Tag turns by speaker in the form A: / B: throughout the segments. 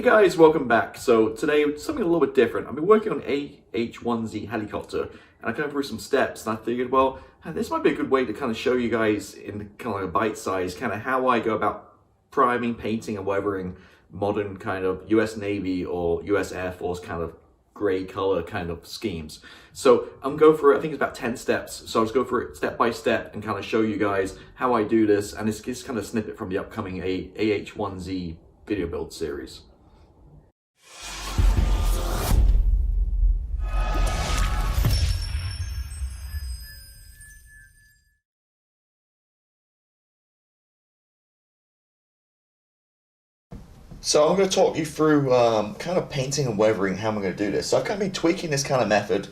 A: Hey guys, welcome back. So today, something a little bit different. I've been working on AH-1Z helicopter, and I kind of through some steps, and I figured, well, this might be a good way to kind of show you guys in kind of like a bite size, kind of how I go about priming, painting, and weathering modern kind of US Navy or US Air Force kind of gray color kind of schemes. So I'm going through it, I think it's about 10 steps. So I'll just go through it step by step and kind of show you guys how I do this. And it's kind of a snippet from the upcoming AH-1Z video build series.
B: So I'm going to talk you through kind of painting and weathering how I'm going to do this. So I've kind of been tweaking this kind of method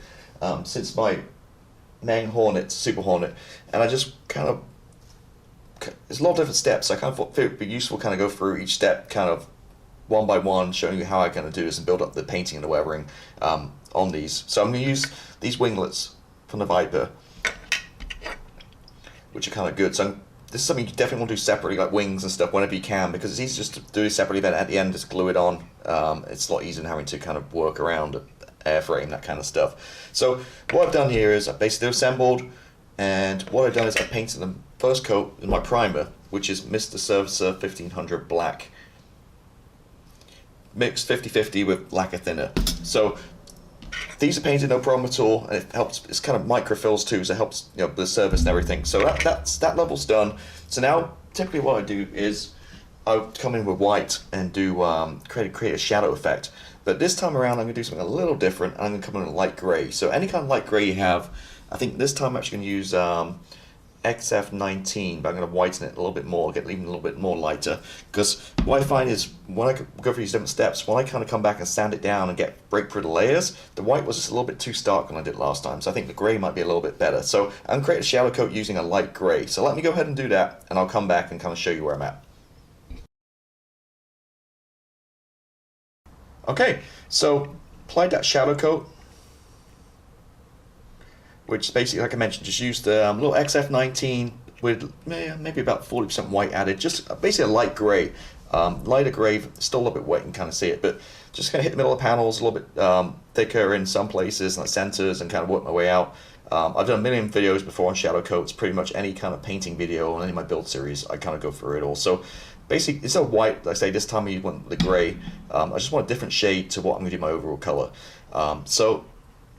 B: since my main Hornet, Super Hornet, and I just kind of, there's a lot of different steps. So I kind of thought it would be useful to kind of go through each step kind of one by one, showing you how I kind of do this and build up the painting and the weathering on these. So I'm going to use these winglets from the Viper, which are kind of good. So this is something you definitely want to do separately, like wings and stuff, whenever you can, because it's easy just to do it separately, then at the end just glue it on. It's a lot easier than having to kind of work around the airframe, that kind of stuff. So what I've done here is I've basically assembled, and what I've done is I've painted the first coat in my primer, which is Mr. Servicer 1500 Black, mixed 50-50 with lacquer thinner. So these are painted no problem at all, and it helps. It's kind of microfills too, so it helps, you know, the surface and everything. So that level's done. So now typically what I do is I come in with white and do create a shadow effect. But this time around I'm going to do something a little different. I'm going to come in with light grey. So any kind of light grey you have, I think this time I'm actually going to use XF19, but I'm going to whiten it a little bit more, get even a little bit more lighter. Because what I find is when I go through these different steps, when I kind of come back and sand it down and break through the layers, the white was just a little bit too stark when I did it last time. So I think the grey might be a little bit better. So I'm going to create a shadow coat using a light grey. So let me go ahead and do that, and I'll come back and kind of show you where I'm at. Okay, so applied that shadow coat, which basically, like I mentioned, just used the little XF19 with maybe about 40% white added, just basically a light grey. Lighter grey, still a little bit wet, you can kind of see it, but just kind of hit the middle of the panels, a little bit thicker in some places, like centers, and kind of work my way out. I've done a million videos before on shadow coats. Pretty much any kind of painting video on any of my build series, I kind of go through it all. So basically, instead of white, like I say, this time I went with the grey. I just want a different shade to what I'm going to do my overall color. So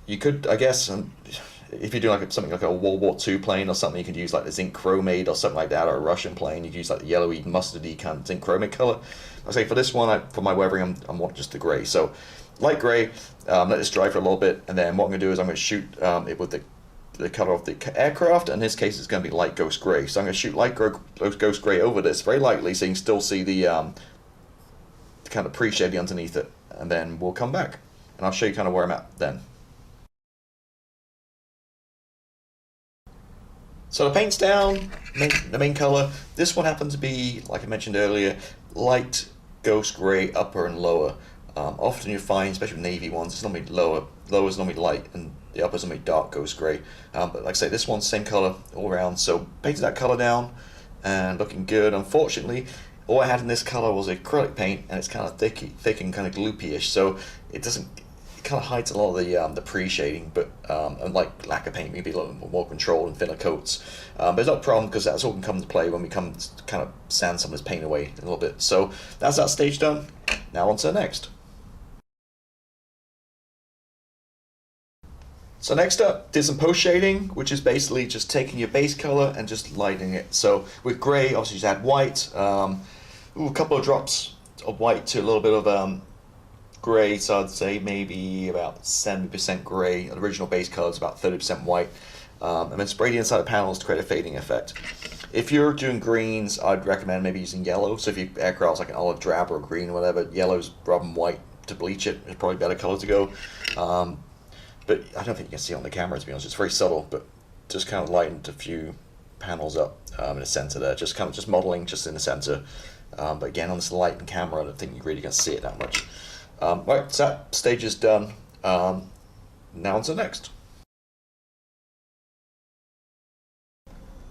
B: you could, I guess, if you're doing like something like a World War II plane or something, you could use like the zinc chromate or something like that, or a Russian plane. You'd use like the yellowy, mustardy kind of zinc chromate color. I say for this one, for my weathering, I want just the gray. So light gray, let this dry for a little bit, and then what I'm going to do is I'm going to shoot it with the color of the aircraft. In this case, it's going to be light ghost gray. So I'm going to shoot light ghost gray over this very lightly, so you can still see the kind of pre-shading underneath it, and then we'll come back and I'll show you kind of where I'm at then. So the paint's down, the main color. This one happens to be, like I mentioned earlier, light ghost gray upper and lower. Often you find, especially with navy ones, it's normally lower is normally light, and the upper's normally dark ghost gray. But like I say, this one's same color all around. So painted that color down and looking good. Unfortunately, all I had in this color was acrylic paint, and it's kind of thick and kind of gloopy-ish. So it kind of hides a lot of the pre-shading, but unlike lacquer paint, maybe a little more controlled and thinner coats. But it's not a problem, because that's all can come into play when we come to kind of sand some of this paint away a little bit. So that's that stage done. Now on to the next. So next up, did some post shading, which is basically just taking your base color and just lightening it. So with gray, obviously just add white, a couple of drops of white to a little bit of gray, so I'd say maybe about 70% gray. The original base color is about 30% white, and then spray the inside of the panels to create a fading effect. If you're doing greens, I'd recommend maybe using yellow. So if your aircraft's like an olive drab or green or whatever, yellow's rather than white to bleach it is probably a better color to go. But I don't think you can see it on the camera, to be honest. It's very subtle, but just kind of lightened a few panels up in the center there, just modeling just in the center. But again, on this light and camera, I don't think you're really going to see it that much. Right, so that stage is done. Now on to the next.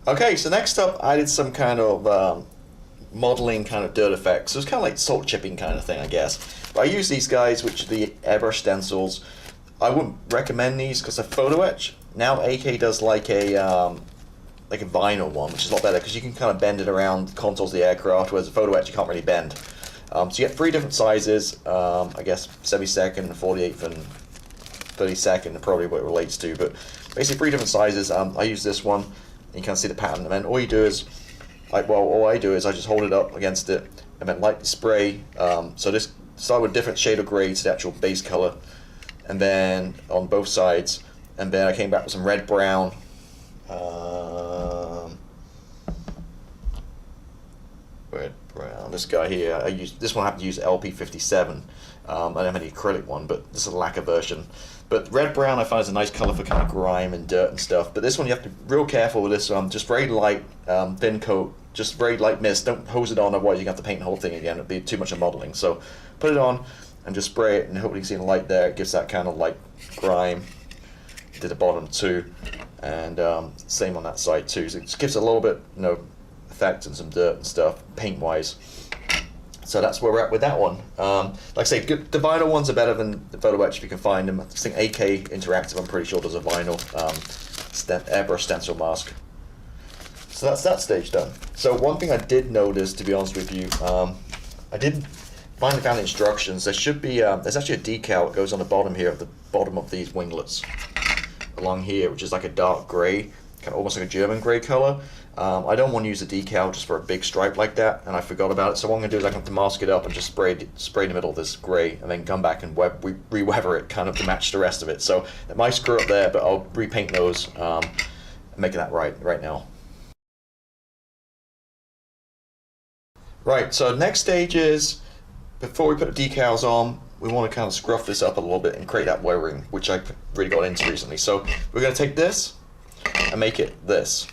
B: Okay, so next up I did some kind of modeling kind of dirt effects. So it's kind of like salt chipping kind of thing, I guess. But I use these guys, which are the airbrush stencils. I wouldn't recommend these because they're photo etch. Now AK does like a vinyl one, which is a lot better because you can kind of bend it around the contours of the aircraft, whereas a photo etch you can't really bend. So you get 3 different sizes, I guess 72nd, 48th, and 32nd, probably what it relates to, but basically 3 different sizes. I use this one, and you can see the pattern, and then all you do is, all I do is I just hold it up against it, and then lightly spray. So this start with a different shade of grey to the actual base color, and then on both sides, and then I came back with some red brown. Red brown. This guy here, I used this one. I have to use LP57. I don't have any acrylic one, but this is a lacquer version. But red brown I find is a nice color for kind of grime and dirt and stuff. But this one you have to be real careful with this. Just very light, thin coat, just very light mist. Don't hose it on, otherwise you have to paint the whole thing again. It'd be too much of modeling. So put it on and just spray it, and hopefully you can see the light there. It gives that kind of like grime to the bottom too, and same on that side too. So it just gives a little bit, effect and some dirt and stuff paint wise. So that's where we're at with that one. Like I say, the vinyl ones are better than the photo etch if you can find them. I think AK Interactive, I'm pretty sure, does a vinyl airbrush stencil mask. So that's that stage done. So one thing I did notice, to be honest with you, I didn't finally found the instructions. There should be there's actually a decal that goes on the bottom here, at the bottom of these winglets along here, which is like a dark grey, kind of almost like a German grey color. I don't want to use a decal just for a big stripe like that, and I forgot about it. So what I'm going to do is I'm going to mask it up and just spray in the middle of this grey, and then come back and re-weather it kind of to match the rest of it. So it might screw up there, but I'll repaint those and make that right now. Right, so next stage is, before we put the decals on, we want to kind of scruff this up a little bit and create that weathering, which I really got into recently. So we're going to take this and make it this.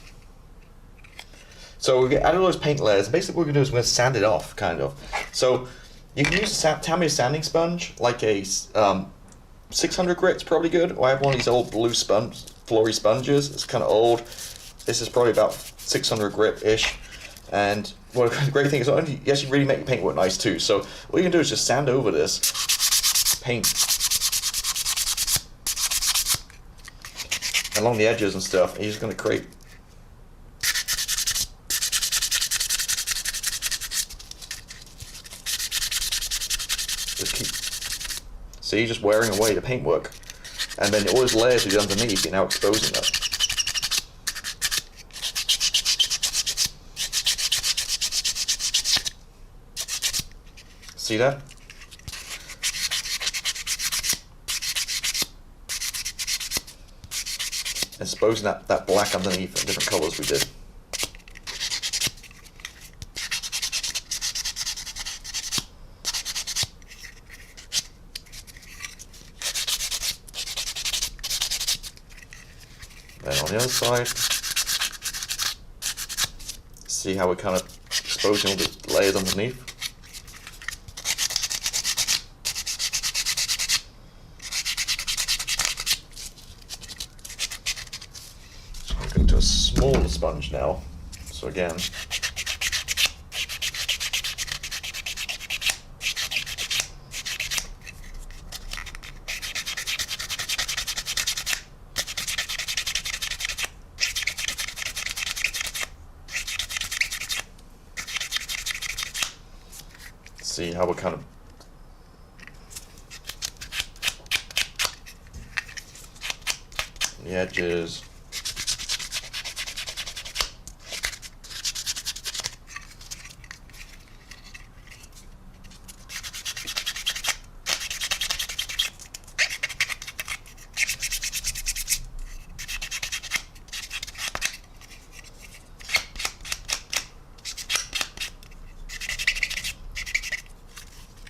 B: So we added all those paint layers. Basically what we're going to do is we're going to sand it off, kind of. So you can use a Tamiya sanding sponge, like a 600 grit's probably good, or I have one of these old blue flory sponges. It's kind of old. This is probably about 600 grit-ish. And well, the great thing is, you actually really make your paint work nice too. So what you can do is just sand over this paint along the edges and stuff, and you're just going to create see, just wearing away the paintwork, and then all those layers are underneath, you're now exposing that. See that? Exposing that black underneath in different colors we did. Then on the other side, see how we're kind of exposing all the layers underneath? I'm going to do a smaller sponge now. So again, see how we're kind of the edges.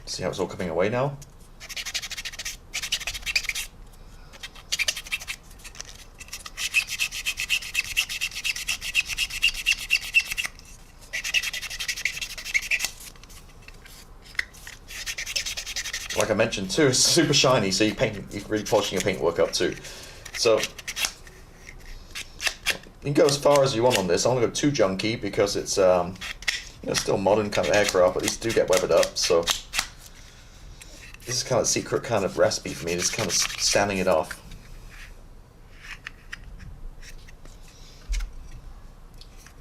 B: See how it's all coming away now? Like I mentioned too, it's super shiny, so you're really polishing your paintwork up too. So you can go as far as you want on this. I'm gonna go too junky because it's you know, still modern kind of aircraft, but these do get weathered up. So this is kind of a secret kind of recipe for me, just kind of sanding it off.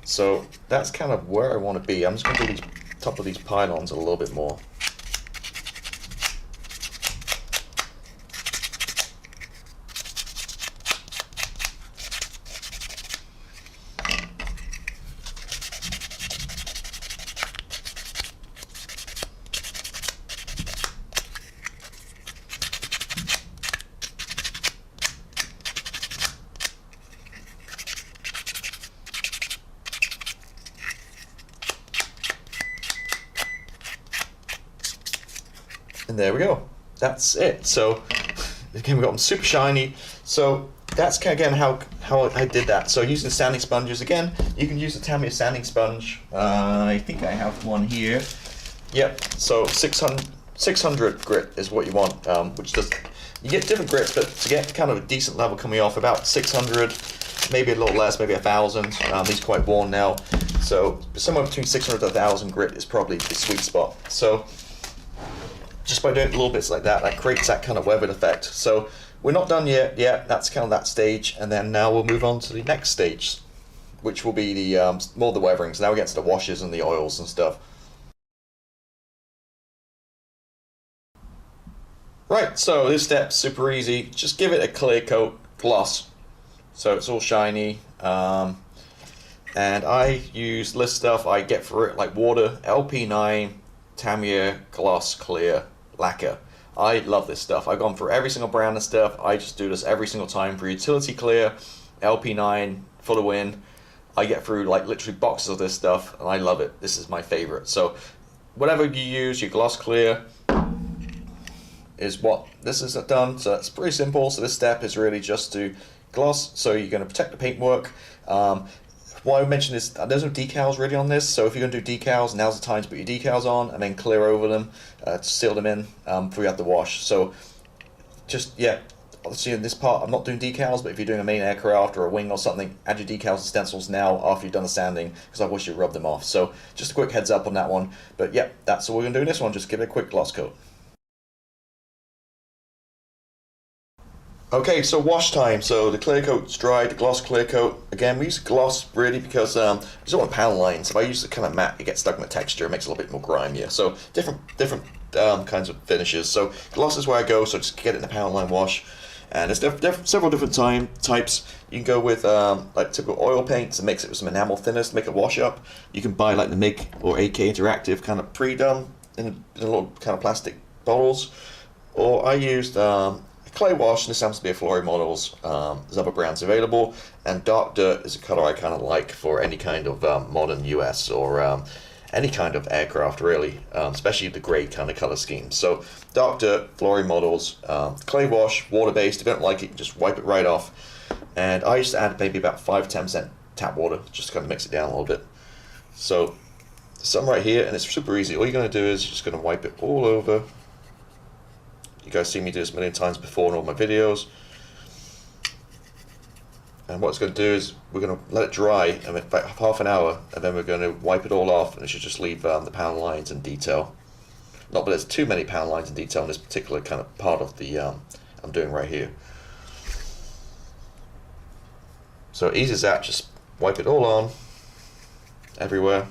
B: So that's kind of where I want to be. I'm just going to do these top of these pylons a little bit more. And there we go. That's it. So again, we got them super shiny. So that's kind of, again, how I did that. So using sanding sponges, again, you can use the Tamiya sanding sponge. I think I have one here. Yep. So 600 grit is what you want, which does, you get different grits, but to get kind of a decent level coming off, about 600, maybe a little less, maybe 1,000. These are quite worn now. So somewhere between 600 to 1,000 grit is probably the sweet spot. So just by doing little bits like that, that creates that kind of weathered effect. So we're not done yet. Yeah, that's kind of that stage, and then now we'll move on to the next stage, which will be the more the weathering. So now we get to the washes and the oils and stuff. Right, so this step's super easy. Just give it a clear coat gloss, so it's all shiny. And I use this stuff I get for it, like water, LP9, Tamiya gloss clear lacquer. I love this stuff. I've gone for every single brand of stuff. I just do this every single time for utility clear, LP9, full of wind. I get through like literally boxes of this stuff, and I love it. This is my favorite. So whatever you use, your gloss clear is what this is done. So it's pretty simple. So this step is really just to gloss. So you're going to protect the paintwork. Why I mentioned is there's no decals really on this, so if you're going to do decals, now's the time to put your decals on and then clear over them to seal them in before you have to wash. So just, yeah, obviously in this part I'm not doing decals, but if you're doing a main aircraft or a wing or something, add your decals and stencils now after you've done the sanding, because I wish you rubbed them off. So just a quick heads up on that one. But yeah, that's all we're going to do in this one, just give it a quick gloss coat. Okay, so wash time. So the clear coat's dried, the gloss clear coat. Again, we use gloss really because I just don't want panel lines. If I use the kind of matte, it gets stuck in the texture, it makes it a little bit more grimier. So different kinds of finishes. So gloss is where I go, so just get it in the panel line wash. And there's several different types. You can go with like typical oil paints and mix it with some enamel thinners to make a wash up. You can buy like the MIG or AK Interactive kind of pre-done in a little kind of plastic bottles. Or I used clay wash, and this happens to be a Flory Models. There's other brands available, and dark dirt is a color I kind of like for any kind of modern US or any kind of aircraft really, especially the grey kind of color scheme. So dark dirt, Flory Models, clay wash, water based. If you don't like it, just wipe it right off. And I used to add maybe about 5-10% tap water just to kind of mix it down a little bit. So some right here, and it's super easy. All you're going to do is you're just going to wipe it all over. You guys see me do this a million times before in all my videos. And what it's going to do is we're going to let it dry in about half an hour, and then we're going to wipe it all off, and it should just leave the panel lines in detail. Not that there's too many panel lines in detail in this particular kind of part of the I'm doing right here. So easy as that, just wipe it all on, everywhere.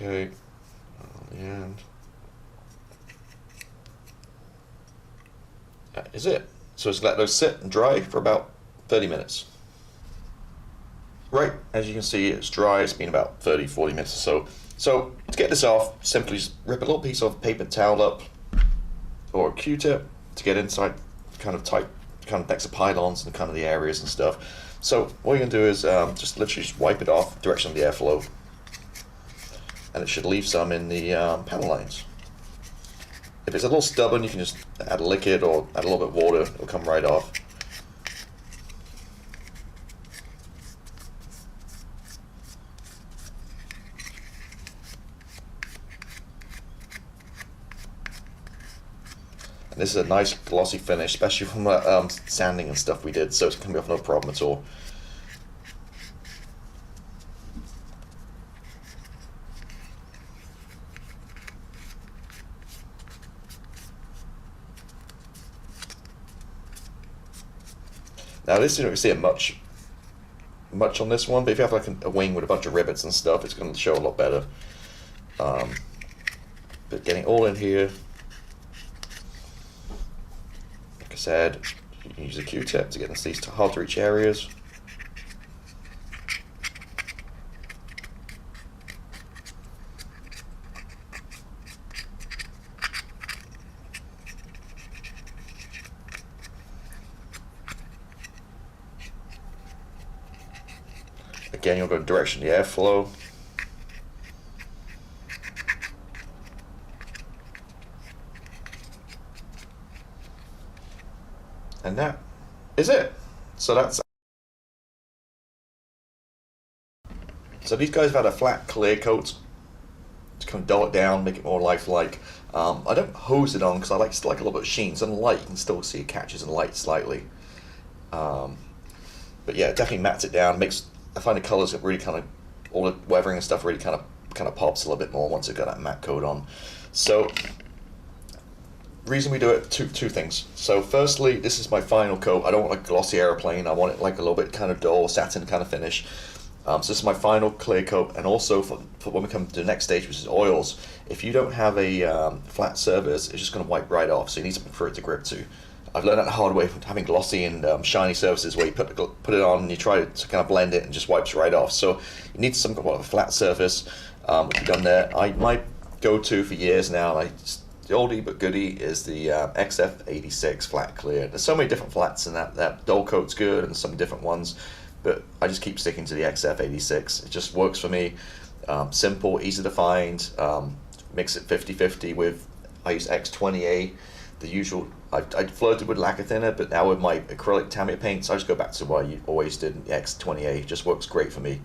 B: Okay, on the end. That is it. So just let those sit and dry for about 30 minutes. Right, as you can see, it's dry. It's been about 30-40 minutes or so. So to get this off, simply just rip a little piece of paper towel up or a Q-tip to get inside kind of tight, kind of next to pylons and kind of the areas and stuff. So what you're going to do is just literally just wipe it off, direction of the airflow. And it should leave some in the panel lines. If it's a little stubborn, you can just add a liquid or add a little bit of water, it'll come right off. And this is a nice glossy finish, especially from sanding and stuff we did, so it's coming off no problem at all. Now this, you don't see it much on this one, but if you have like a wing with a bunch of rivets and stuff, it's going to show a lot better. But getting all in here, like I said, you can use a Q-tip to get into these hard to reach areas. Again, you'll go direction of the airflow. And that is it. So these guys have had a flat clear coat to kind of dull it down, make it more lifelike. I don't hose it on because I like a little bit of sheen. So in the light, you can still see it catches in the light slightly. But yeah, it definitely mats it down. I find the colors have really kind of, all the weathering and stuff really kind of pops a little bit more once you've got that matte coat on. So reason we do it, two things. So firstly, this is my final coat. I don't want a glossy airplane. I want it like a little bit kind of dull satin kind of finish. So this is my final clear coat, and also for when we come to the next stage, which is oils. If you don't have a flat surface, it's just going to wipe right off. So you need something for it to grip to. I've learned that the hard way from having glossy and shiny surfaces where you put it on and you try to kind of blend it and just wipes right off. So you need some kind of a flat surface, which we've done there. My go-to for years now, the oldie but goodie, is the XF86 flat clear. There's so many different flats in that dull coat's good and some different ones, but I just keep sticking to the XF86. It just works for me. Simple, easy to find. Mix it 50-50 with, I use X20A, the usual. I flirted with lacquer thinner, but now with my acrylic Tamiya paints, I just go back to what I always did. The X20A it just works great for me.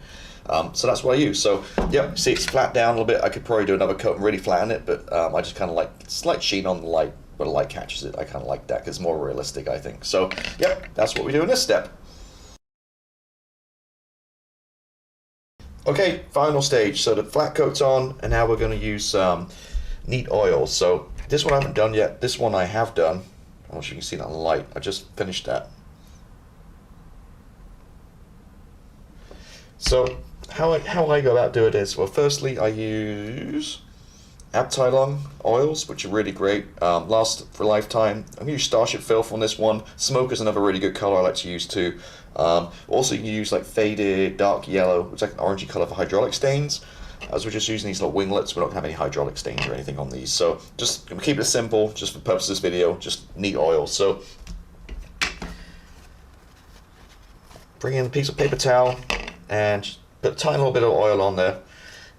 B: So that's what I use. So yeah, see, it's flat down a little bit. I could probably do another coat and really flatten it, but I just kind of like slight sheen on the light, but the light catches it. I kind of like that because it's more realistic, I think. So yep, that's what we do in this step. Okay, final stage. So the flat coat's on, and now we're going to use neat oils. So this one I haven't done yet. This one I have done. I don't know if you can see that on the light. I just finished that. So how I go about doing this? Well, firstly I use Abteilung oils, which are really great. Last for a lifetime. I'm going to use Starship Filth on this one. Smoke is another really good color I like to use too. Also, you can use like faded dark yellow, which is like an orangey color for hydraulic stains. As we're just using these little winglets, we don't have any hydraulic stains or anything on these. So just keep it simple, just for the purpose of this video, just neat oil. So bring in a piece of paper towel and put a tiny little bit of oil on there.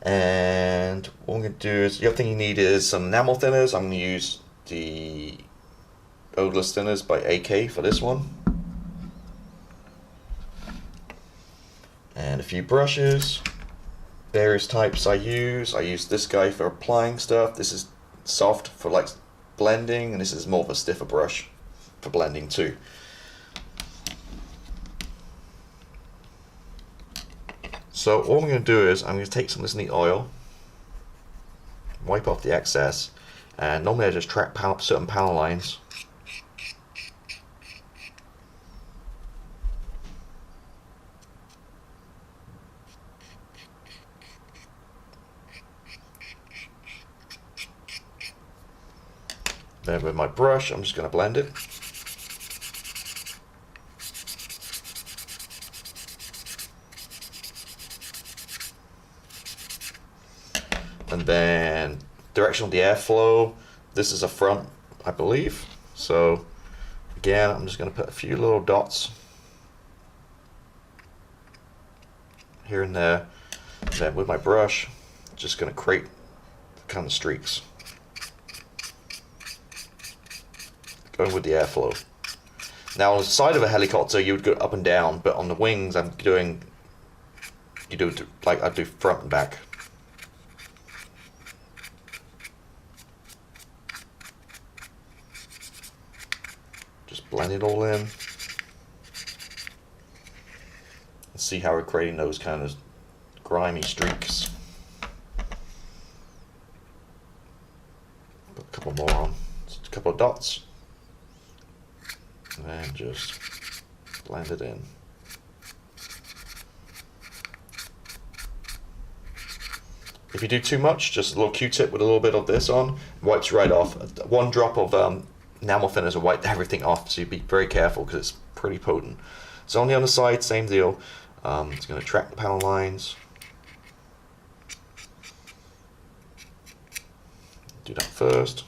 B: And what I'm going to do is, the other thing you need is some enamel thinners. I'm going to use the Odorless Thinners by AK for this one. And a few brushes. Various types I use. I use this guy for applying stuff. This is soft for like blending, and this is more of a stiffer brush for blending too. So all I'm going to do is I'm going to take some of this neat oil, wipe off the excess, and normally I just track certain panel lines. Then with my brush, I'm just going to blend it. And then direction of the airflow. This is a front, I believe. So again, I'm just going to put a few little dots here and there. And then with my brush, just going to create kind of streaks. Going with the airflow. Now on the side of a helicopter you would go up and down, but on the wings I do front and back. Just blend it all in. And see how we're creating those kind of grimy streaks. Put a couple more on. Just a couple of dots. And just blend it in. If you do too much, just a little Q-tip with a little bit of this on, wipes right off. One drop of enamel thinners will wipe everything off, so you be very careful because it's pretty potent. It's only on the side, same deal. It's going to track the panel lines. Do that first.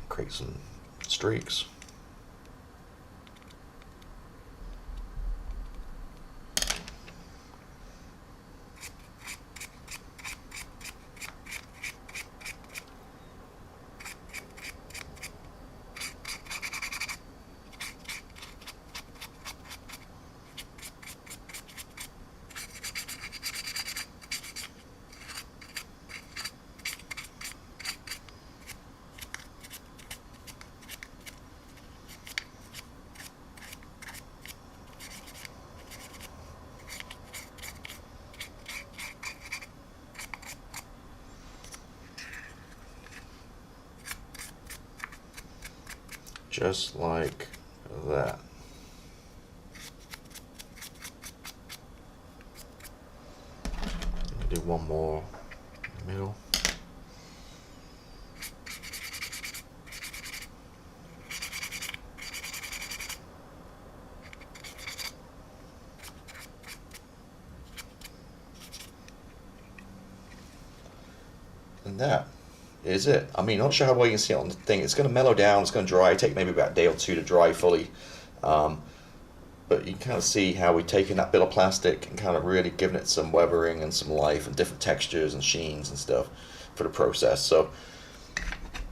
B: Create some streaks. Just like that. Do one more in the middle. And that is it. I mean, not sure how well you can see it on the thing. It's going to mellow down, it's going to dry, take maybe about a day or two to dry fully. But you can kind of see how we've taken that bit of plastic and kind of really given it some weathering and some life and different textures and sheens and stuff for the process. So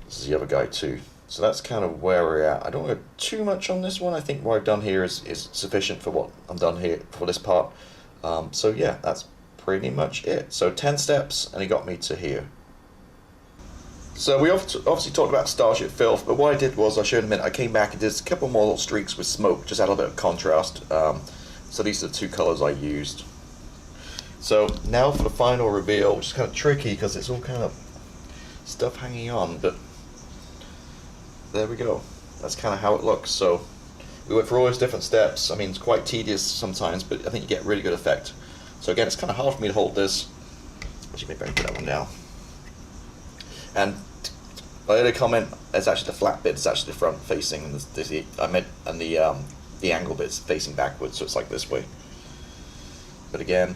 B: this is the other guy too. So that's kind of where we're at. I don't want to too much on this one. I think what I've done here is sufficient for what I'm done here for this part. So yeah, that's pretty much it. So 10 steps and it got me to here. So we obviously talked about Starship Filth, but what I did was I showed in a minute, I came back and did a couple more little streaks with smoke, just add a little bit of contrast. So these are the two colors I used. So now for the final reveal, which is kind of tricky because it's all kind of stuff hanging on, but there we go. That's kind of how it looks. So we went through all those different steps. I mean, it's quite tedious sometimes, but I think you get really good effect. So again, it's kind of hard for me to hold this. Actually, maybe I can put that one down. And I had a comment, it's actually the flat bit, it's actually the front facing, and the angle bit's facing backwards, so it's like this way. But again,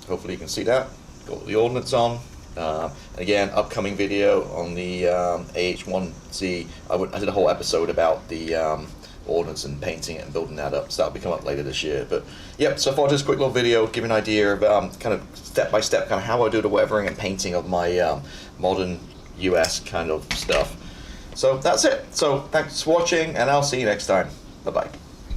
B: hopefully you can see that. Got the ordnance on. And again, upcoming video on the AH-1Z. I did a whole episode about the ordnance and painting it and building that up, so that'll be coming up later this year. But yep, so far just a quick little video, give you an idea of kind of step by step kind of how I do the weathering and painting of my modern US kind of stuff. So that's it. So thanks for watching, and I'll see you next time. Bye bye.